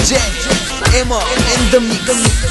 DJ Emo in the mix.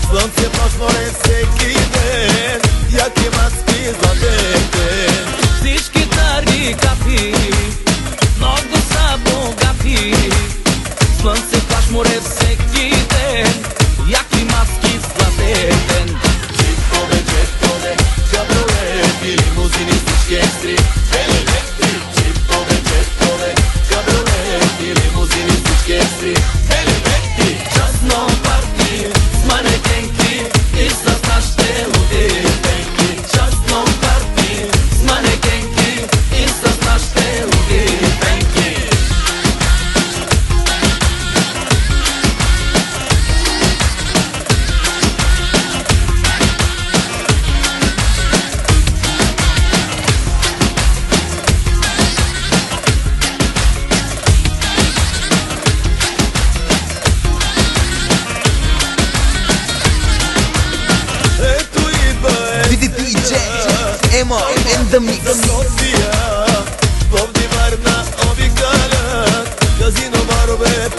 Слънце пашморе всеки ден, яки маски златете. Всички тарикати много са богати. Слънце пашморе всеки ден, яки маски златeten. Джипове, кабриолети, лимузини, всички екстри. Джипове, кабриолети, лимузини, всички екстри. Частно парти с манекенки и с нашите луди пенки. Частно парти с манекенки и с нашите луди пенки. DJ Emo in the mix. София, Пловдив, Варна, обикалят, казино, барове,